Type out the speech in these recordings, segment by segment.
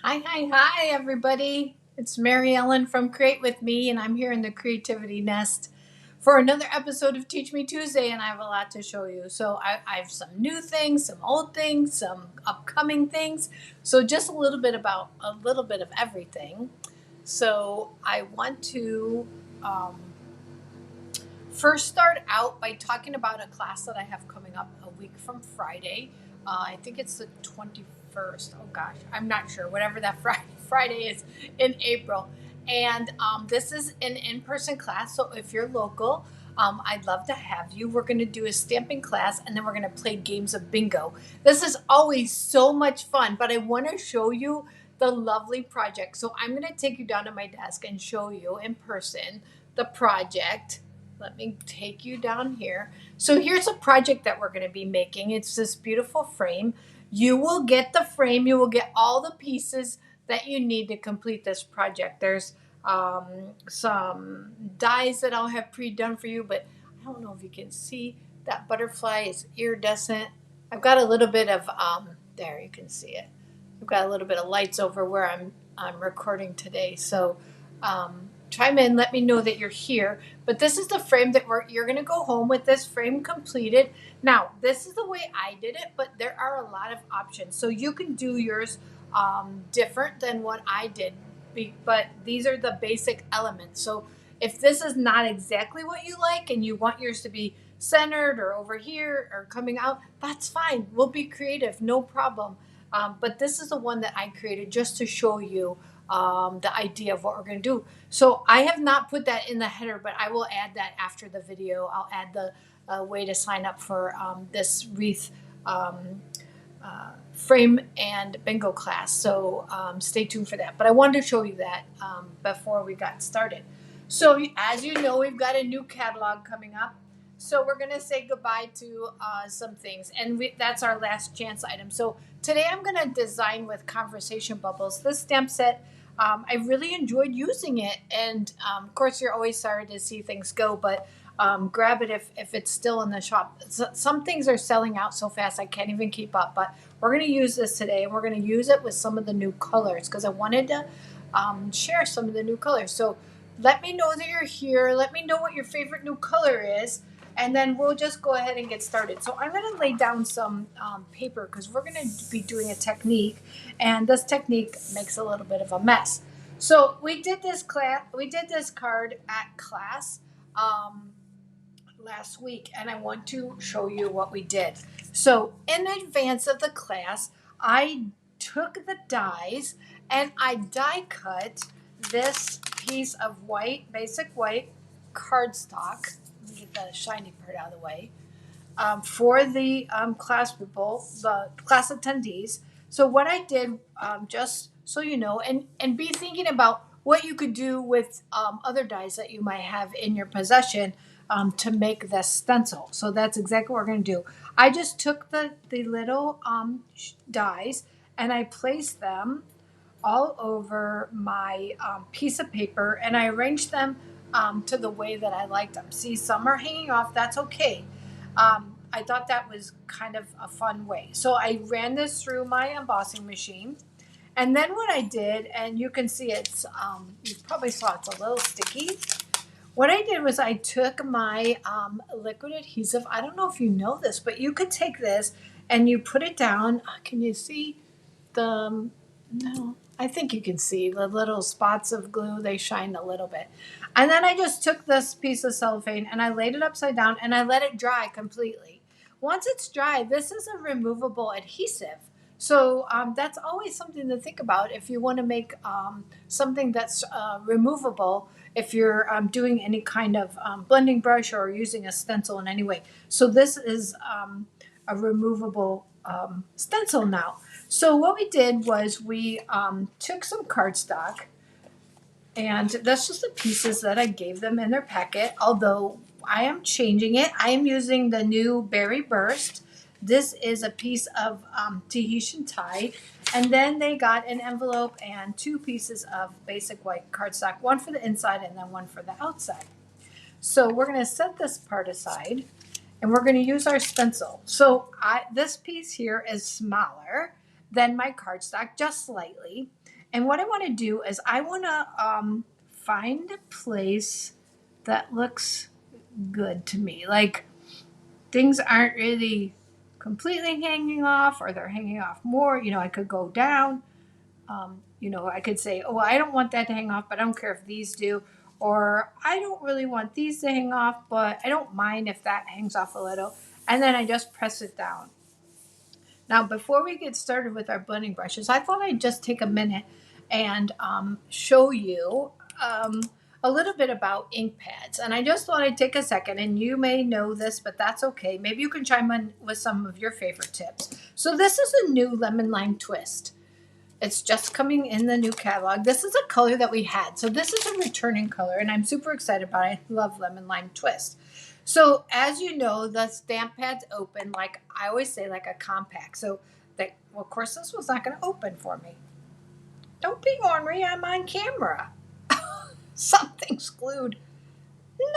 Hi, everybody. It's Mary Ellen from Create With Me, and I'm here in the Creativity Nest for another episode of Teach Me Tuesday, and I have a lot to show you. So, I have some new things, some old things, some upcoming things. So, just a little bit of everything. So, I want to um, first start out by talking about a class that I have coming up a week from Friday. I think it's the 21st. Oh gosh, I'm not sure. Whatever that Friday is in April. And this is an in person class. So if you're local, I'd love to have you. We're going to do a stamping class and then we're going to play games of bingo. This is always so much fun, but I want to show you the lovely project. So I'm going to take you down to my desk and show you in person the project. Let me take you down here. So here's a project that we're going to be making. It's this beautiful frame. You will get the frame. You will get all the pieces that you need to complete this project. There's some dies that I'll have pre-done for you, but I don't know if you can see that butterfly is iridescent. I've got a little bit of there you can see it. I've got a little bit of lights over where I'm recording today. So chime in, let me know that you're here. But this is the frame that you're going to go home with this frame completed. Now, this is the way I did it, but there are a lot of options. So you can do yours different than what I did. But these are the basic elements. So if this is not exactly what you like and you want yours to be centered or over here or coming out, that's fine. We'll be creative, no problem. But this is the one that I created just to show you the idea of what we're going to do. So I have not put that in the header, but I will add that after the video. I'll add the way to sign up for this wreath frame and bingo class. So stay tuned for that. But I wanted to show you that before we got started. So as you know, we've got a new catalog coming up. So we're going to say goodbye to some things. And that's our last chance item. So today I'm going to design with conversation bubbles. This stamp set, I really enjoyed using it. And of course, you're always sorry to see things go, but grab it if it's still in the shop. Some things are selling out so fast I can't even keep up. But we're going to use this today, and we're going to use it with some of the new colors because I wanted to share some of the new colors. So let me know that you're here. Let me know what your favorite new color is, and then we'll just go ahead and get started. So I'm going to lay down some paper because we're going to be doing a technique, and this technique makes a little bit of a mess. So we did this card at class last week, and I want to show you what we did. So in advance of the class, I took the dies and I die cut this piece of white, basic white cardstock. Let me get the shiny part out of the way. For the class people, the class attendees. So what I did, just so you know, and be thinking about what you could do with other dies that you might have in your possession to make this stencil. So that's exactly what we're going to do. I just took the little dies and I placed them all over my piece of paper, and I arranged them to the way that I liked them. See, some are hanging off. That's okay. I thought that was kind of a fun way. So I ran this through my embossing machine. And then what I did, and you can see it's, you probably saw it's a little sticky. What I did was I took my liquid adhesive. I don't know if you know this, but you could take this and you put it down. Can you see the, no, I think you can see the little spots of glue. They shine a little bit. And then I just took this piece of cellophane and I laid it upside down and I let it dry completely. Once it's dry, this is a removable adhesive. So that's always something to think about if you want to make something that's removable, if you're doing any kind of blending brush or using a stencil in any way. So this is a removable stencil now. So what we did was we took some cardstock, and that's just the pieces that I gave them in their packet, although I am changing it. I am using the new Berry Burst. This is a piece of Tahitian tie. And then they got an envelope and two pieces of basic white cardstock, one for the inside and then one for the outside. So we're going to set this part aside and we're going to use our stencil. So this piece here is smaller than my cardstock, just slightly. And what I want to do is I want to find a place that looks good to me. Like things aren't really completely hanging off or they're hanging off more. You know, I could go down. You know, I could say, oh, I don't want that to hang off, but I don't care if these do. Or I don't really want these to hang off, but I don't mind if that hangs off a little. And then I just press it down. Now, before we get started with our blending brushes, I thought I'd just take a minute and show you a little bit about ink pads. And I just thought I'd take a second, and you may know this, but that's okay. Maybe you can chime in with some of your favorite tips. So this is a new lemon lime twist. It's just coming in the new catalog. This is a color that we had. So this is a returning color, and I'm super excited about it. I love lemon lime twist. So as you know, the stamp pads open like I always say, like a compact. So they, well, of course, this was not going to open for me. Don't be ornery. I'm on camera. Something's glued.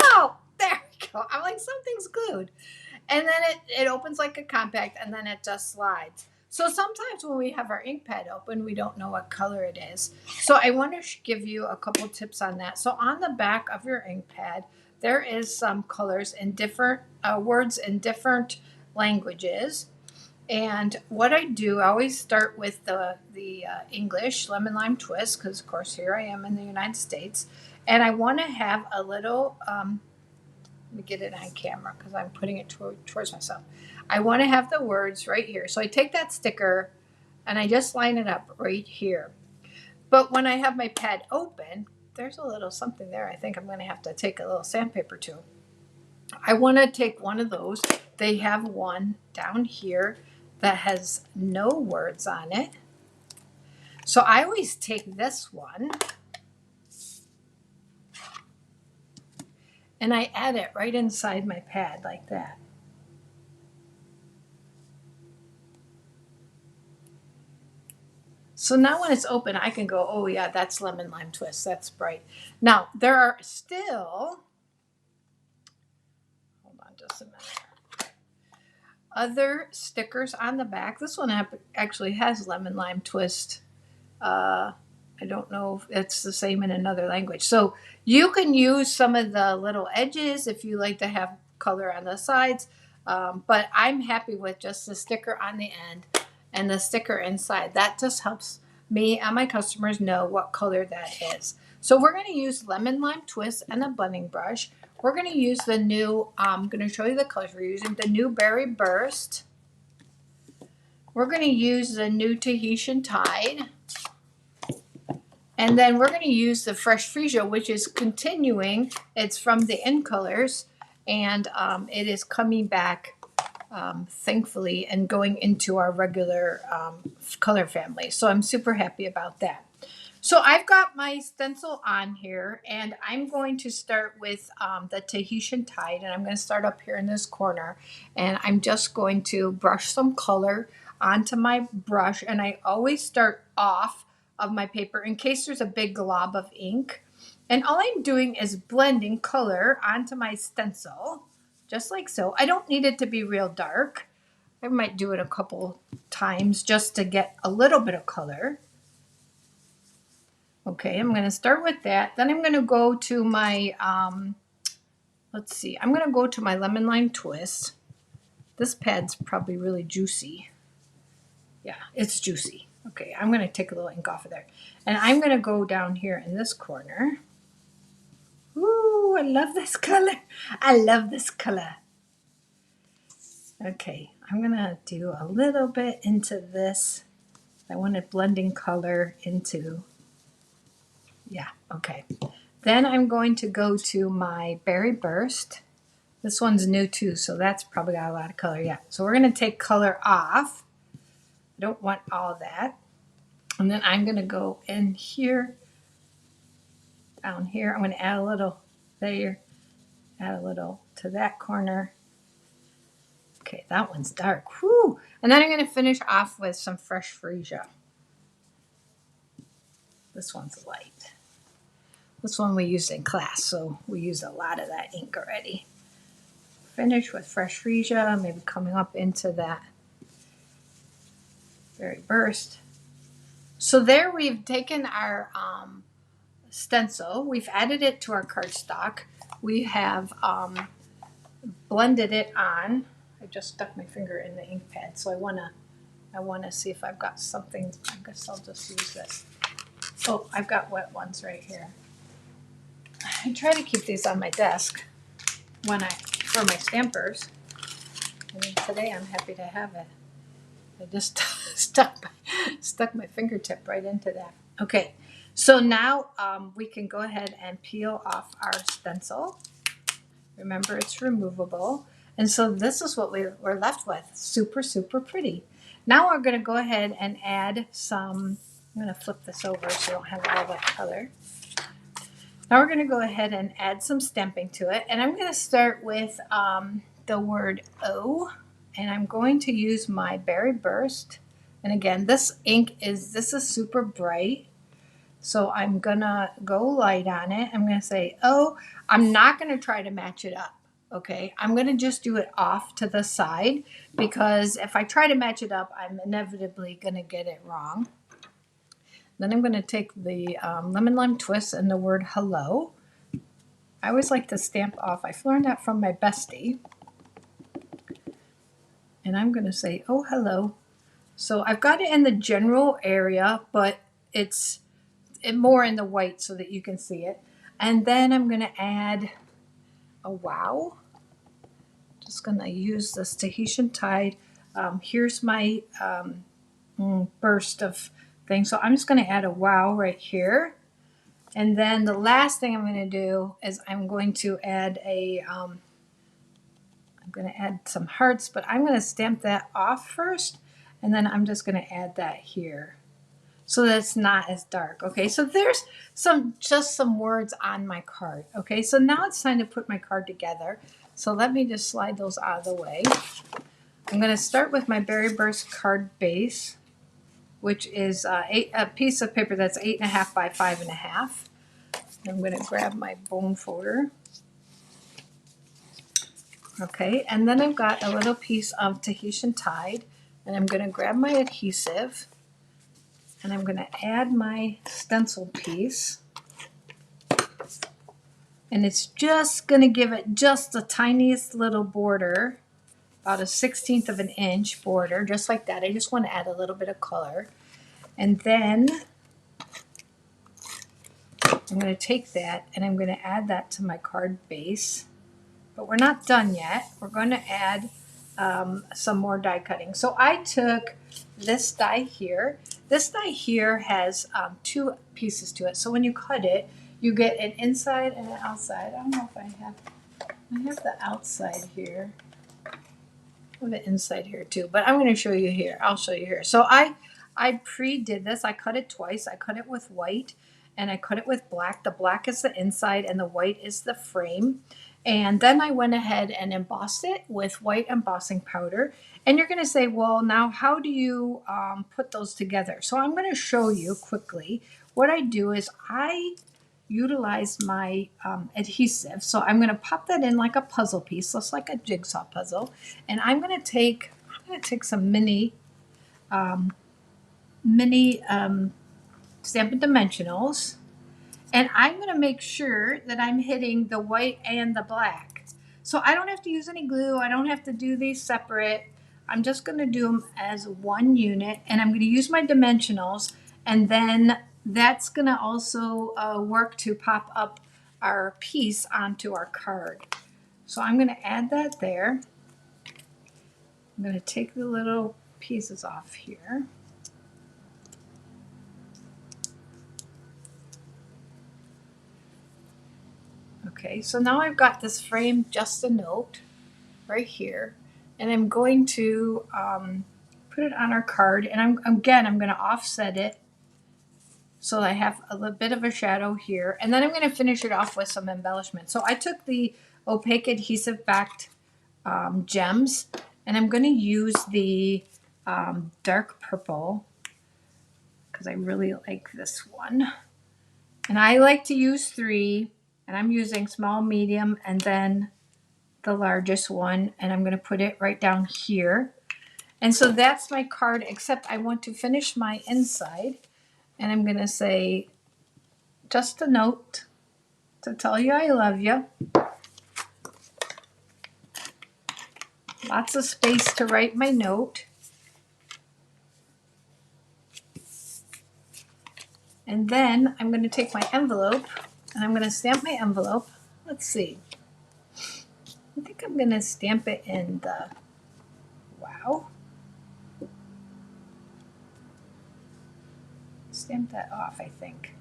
No, there we go. I'm like, something's glued. And then it opens like a compact, and then it just slides. So sometimes when we have our ink pad open, we don't know what color it is. So I want to give you a couple tips on that. So on the back of your ink pad, there is some colors in different words in different languages. And what I do, I always start with the English lemon lime twist, because of course here I am in the United States, and I want to have a little. Let me get it on camera because I'm putting it towards myself. I want to have the words right here. So I take that sticker and I just line it up right here. But when I have my pad open, there's a little something there. I think I'm going to have to take a little sandpaper to. I want to take one of those. They have one down here that has no words on it. So I always take this one and I add it right inside my pad like that. So now when it's open, I can go, oh yeah, that's lemon lime twist. That's bright. Now there are still, hold on just a minute, other stickers on the back. This one actually has lemon lime twist. I don't know if it's the same in another language. So you can use some of the little edges if you like to have color on the sides. But I'm happy with just the sticker on the end and the sticker inside. That just helps me and my customers know what color that is. So we're going to use lemon lime twist and a blending brush. We're going to use the new, I'm going to show you the colors we're using, the new Berry Burst. We're going to use the new Tahitian Tide. And then we're going to use the Fresh Freesia, which is continuing. It's from the In Colors, and it is coming back, thankfully, and going into our regular color family. So I'm super happy about that. So I've got my stencil on here, and I'm going to start with the Tahitian Tide, and I'm going to start up here in this corner, and I'm just going to brush some color onto my brush, and I always start off of my paper in case there's a big glob of ink. And all I'm doing is blending color onto my stencil, just like so. I don't need it to be real dark. I might do it a couple times just to get a little bit of color. Okay, I'm going to start with that. Then I'm going to go to my, let's see, I'm going to go to my lemon lime twist. This pad's probably really juicy. Yeah, it's juicy. Okay, I'm going to take a little ink off of there. And I'm going to go down here in this corner. Ooh, I love this color. I love this color. Okay, I'm going to do a little bit into this. I want it blending color into, yeah, okay. Then I'm going to go to my Berry Burst. This one's new too, so that's probably got a lot of color. Yeah, so we're going to take color off. I don't want all of that. And then I'm going to go in here, down here. I'm going to add a little there, add a little to that corner. Okay, that one's dark. Whew. And then I'm going to finish off with some Fresh Freesia. This one's light. This one we used in class, so we used a lot of that ink already. Finish with Fresh Freesia, maybe coming up into that Berry Burst. So there we've taken our stencil, we've added it to our cardstock. We have blended it on. I just stuck my finger in the ink pad, so I wanna see if I've got something. I guess I'll just use this. Oh, I've got wet ones right here. I try to keep these on my desk for my stampers. And today I'm happy to have it. I just stuck my fingertip right into that. Okay, so now we can go ahead and peel off our stencil. Remember, it's removable. And so this is what we're left with. Super, super pretty. Now we're going to go ahead and add some, I'm going to flip this over so you don't have all that color. Now we're going to go ahead and add some stamping to it. And I'm going to start with the word O. And I'm going to use my Berry Burst. And again, this is super bright. So I'm going to go light on it. I'm going to say, oh, I'm not going to try to match it up. Okay, I'm going to just do it off to the side because if I try to match it up, I'm inevitably going to get it wrong. Then I'm going to take the Lemon Lime Twist and the word hello. I always like to stamp off. I've learned that from my bestie. And I'm going to say, oh, hello. So I've got it in the general area, but it's more in the white so that you can see it. And then I'm going to add a wow. Just going to use this Tahitian Tide. Here's my burst of things. So I'm just going to add a wow right here. And then the last thing I'm going to do is I'm going to add some hearts, but I'm going to stamp that off first. And then I'm just going to add that here so that it's not as dark. Okay, so there's just some words on my card. Okay, so now it's time to put my card together. So let me just slide those out of the way. I'm going to start with my Berry Burst card base, which is a piece of paper that's 8.5 by 5.5. I'm going to grab my bone folder. Okay, and then I've got a little piece of Tahitian Tide, and I'm going to grab my adhesive, and I'm going to add my stencil piece. And it's just going to give it just the tiniest little border, about a 1/16 of an inch border, just like that. I just want to add a little bit of color. And then I'm going to take that and I'm going to add that to my card base. But we're not done yet. We're going to add some more die cutting. So I took this die here. This die here has 2 pieces to it. So when you cut it, you get an inside and an outside. I don't know if I have the outside here. I have the inside here too, but I'm going to show you here. I'll show you here. So I pre-did this. I cut it twice. I cut it with white and I cut it with black. The black is the inside and the white is the frame. And then I went ahead and embossed it with white embossing powder. And you're going to say, well, now how do you put those together? So I'm going to show you quickly. What I do is I utilize my adhesive. So I'm going to pop that in like a puzzle piece, just like a jigsaw puzzle. And I'm going to take some mini Stampin' Dimensionals. And I'm going to make sure that I'm hitting the white and the black. So I don't have to use any glue. I don't have to do these separate. I'm just going to do them as one unit. And I'm going to use my dimensionals. And then that's going to also work to pop up our piece onto our card. So I'm going to add that there. I'm going to take the little pieces off here. Okay, so now I've got this frame Just a Note right here, and I'm going to put it on our card, and I'm going to offset it so I have a little bit of a shadow here, and then I'm going to finish it off with some embellishment. So I took the opaque adhesive backed gems, and I'm going to use the dark purple because I really like this one. And I like to use 3, and I'm using small, medium, and then the largest one, and I'm going to put it right down here. And so that's my card, except I want to finish my inside. And I'm going to say just a note to tell you I love you. Lots of space to write my note. And then I'm going to take my envelope and I'm going to stamp my envelope. Let's see. I think I'm going to stamp it in the wow. Stamp that off, I think.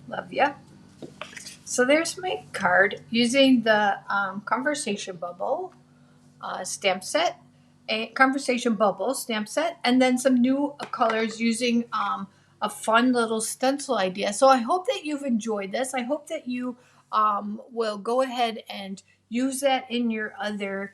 Love ya. So there's my card using the conversation bubble stamp set, a conversation bubble stamp set, and then some new colors using a fun little stencil idea. So I hope that you've enjoyed this. I hope that you will go ahead and use that in your other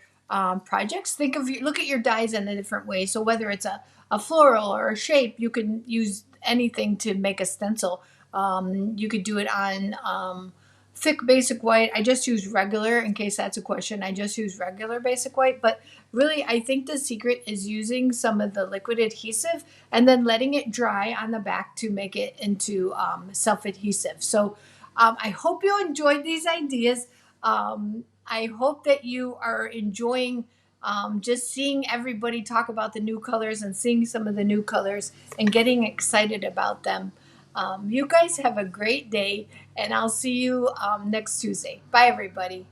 projects. Look at your dies in a different way. So whether it's a floral or a shape, you can use anything to make a stencil. You could do it on thick basic white. I just use regular in case that's a question. I just use regular basic white, but really I think the secret is using some of the liquid adhesive and then letting it dry on the back to make it into self-adhesive. So I hope you enjoyed these ideas. I hope that you are enjoying just seeing everybody talk about the new colors and seeing some of the new colors and getting excited about them. You guys have a great day, and I'll see you next Tuesday. Bye, everybody.